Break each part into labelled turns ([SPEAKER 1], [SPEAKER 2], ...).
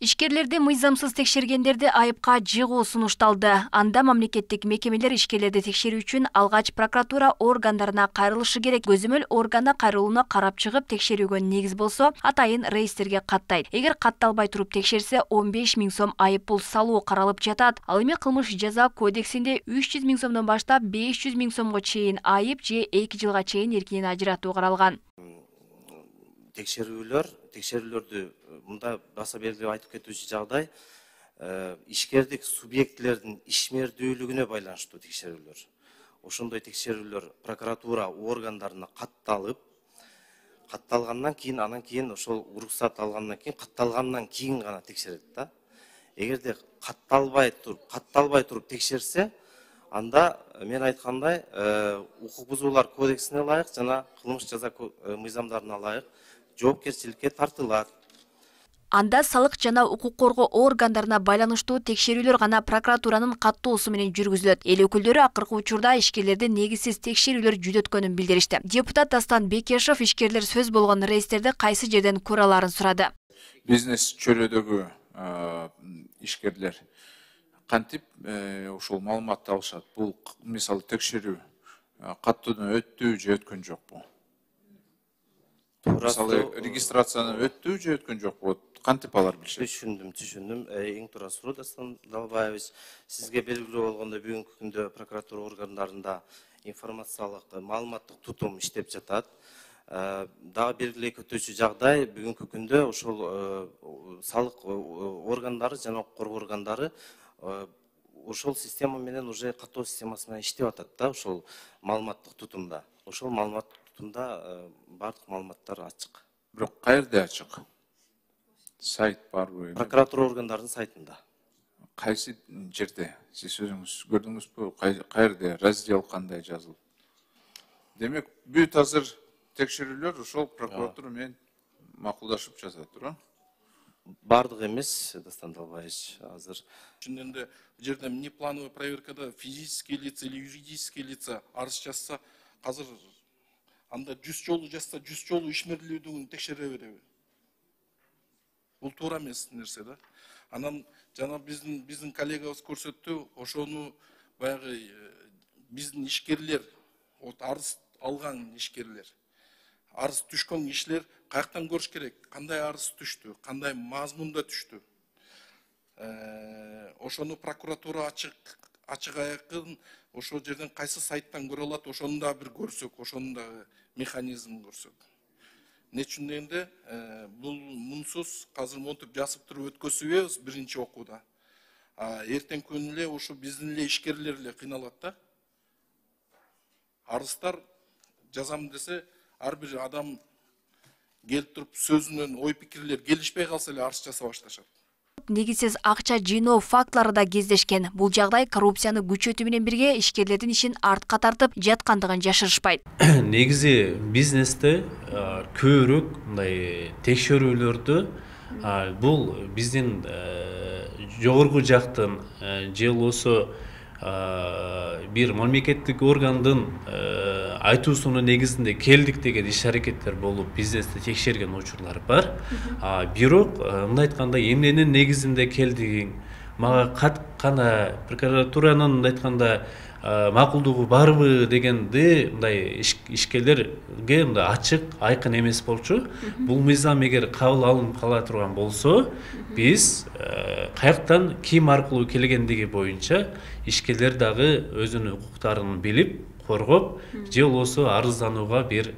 [SPEAKER 1] Ишкерлерди мыйзамсыз текшергендерди айыпка жыгуу сунушталды. Анда мамлекеттик мекемелер ишкерлерди текшерүү үчүн алгач прокуратура органдарына кайрылышы керек. Көзөмөл органа кайрылууну карап чыгып текшерүүгө негиз болсо, атайын рейстерге каттайт. Эгер катталбай туруп текшерсе, 15 000 сом айып пул салуу каралып жатат. Ал эми кылмыш жаза кодексинде 300 000 сомдон баштап 500 000 сомго чейин айып же 2 жылга чейин эркинен ажыратуу каралган.
[SPEAKER 2] Текшерүүлөрдү мында баса белгилеп айтып кетүүчү жагдай ишкердик субъектлердин ишмердүүлүгүнө байланыштуу текшерүүлөр. Ошондой текшерүүлөр прокуратура органдарына катталгандан кийин, анан кийин ошол уруксат алгандан кийин, катталгандан кийин гана текшерет да. Эгерде катталбай туруп текшерсе, анда мен айткандай укук бузуулар кодексине ылайык жана кылмыш жаза мыйзамдарына ылайык жоопкерчиликке тартылат.
[SPEAKER 1] Анда салык жана укук коргоо органдарына байланыштуу текшерүүлөр гана прокуратуранын каттоосу менен жүргүзүлөт. Эл өкүлдөрү акыркы учурда ишкерлерди негизсиз текшерүүлөр жүдөткөнүн билдиришти. Депутат Дастан Бекешев ишкерлер сөз болгон рейстерди кайсы жерден көрө аларын сурады.
[SPEAKER 3] Бизнес чөлөдөгү ишкерлер кантип ошол маалыматты алышат? Бул мисалы текшерүү каттуудан өттү же өткөн жокпу? Мисалы регистрацияны өттү же өткөн жокпу? Кантип алар билишет?
[SPEAKER 2] Түшүндүм. Эң туура суроо Дастан Далбаевич. Сизге белгилүү болгондой бүгүнкү күндө прокуратура органдарында информациялык маалыматтык тутум иштеп жатат. Дагы белгилей кетүүчү жагдай бүгүнкү күндө ошол салык органдары жана укук коргоо органдары ошол система менен уже каттоо системасы менен иштеп атат да, ошол маалыматтык тутумда. Ошол маалыматтык тутумда бардык маалыматтар ачык.
[SPEAKER 3] Бирок каерде ачык? Сайт барбы?
[SPEAKER 2] Прокуратура органдарынын сайтында.
[SPEAKER 3] Кайсы жерде? Сиз өзүңүз көрдүңүзбү? Каерде? Раздел кандай жазылып? Демек, бүт азыр текшерүүлөр ошол прокуратура менен макулдашып жатат, туура?
[SPEAKER 2] Бардык эмес, Дастан Далбаевич, азыр.
[SPEAKER 4] Ошондо жерде внеплановая проверкада физические лица или юридические лица арыз жазса, азыр анда 100 жолу жазса, 100 жолу ишмердүүлүгүн текшере береби? Бул туура эмес нерсе да. Анан жана биздин коллегабыз көрсөттү, ошону баягы биздин ишкерлер, арыз алган ишкерлер, арыз түшкөн кишилер каяктан көрүш керек? Кандай арыз түштү, кандай мазмунда түштү? Ошону прокуратура ачык айкын ошол жерден кайсы сайттан көрө алат, ошону да бир көрсөк, ошонун да механизмин көрсөк. Не үчүн дегенде, бул мунсуз азыр монтип жазып туруп өткөзүбүз биринчи окууда. Эртең күнү эле ошо биздин эле ишкерлер эле кыйналат да. Арыздар жазам десе, ар бир адам келип туруп сөзүнөн ой пикирлер келишпей калса эле арыз жаза башташат.
[SPEAKER 1] Негизсиз акча жыйноо фактылары да кездешкен. Бул жагдай коррупцияны күчөтүү менен бирге ишкерлердин ишин артка тартып жаткандыгын жашырышпайт.
[SPEAKER 5] Негизи бизнесте көбүрөөк мындай текшерүүлөрдү бул биздин жогорку жактын же болбосо бир мамлекеттик органдын айтуусунун негизинде келдик деген иш аракеттер болуп бизнести текшерген учурлар бар. Бирок мындай айтканда эмненин негизинде келдигиң, мага кана прокуратуранын мындай айтканда макулдугу барбы дегенди мындай ишкерлерге мындай ачык, айкын эмес болчу. Бул мыйзам эгер кабыл алынып кала турган болсо, биз каяктан ким аркылуу келгендиги боюнча ишкерлер дагы өзүнүн укуктарын билип, коргоп, же болбосо арызданууга бир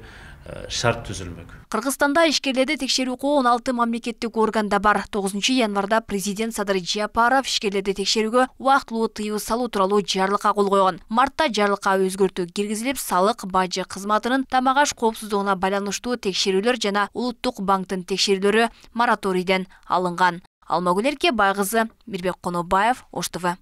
[SPEAKER 5] шарт түзүлмөк.
[SPEAKER 1] Кыргызстанда ишкерлерди текшерүү укугу 16 мамлекеттик органда бар. 9 январда президент Садыр Жапаров ишкерлерди текшерүүгө убактылуу тыюу салуу тууралуу жарлыкка кол койгон. Мартта жарлыкка өзгөртүү киргизилип, салык бажы кызматынын тамак аш коопсуздугуна байланыштуу текшерүүлөр жана Улуттук банктын текшерүүлөрү мораторийден алынган. Алмагүл Эрке Байгызы, Мирбек Конобаев, Ош ТВ.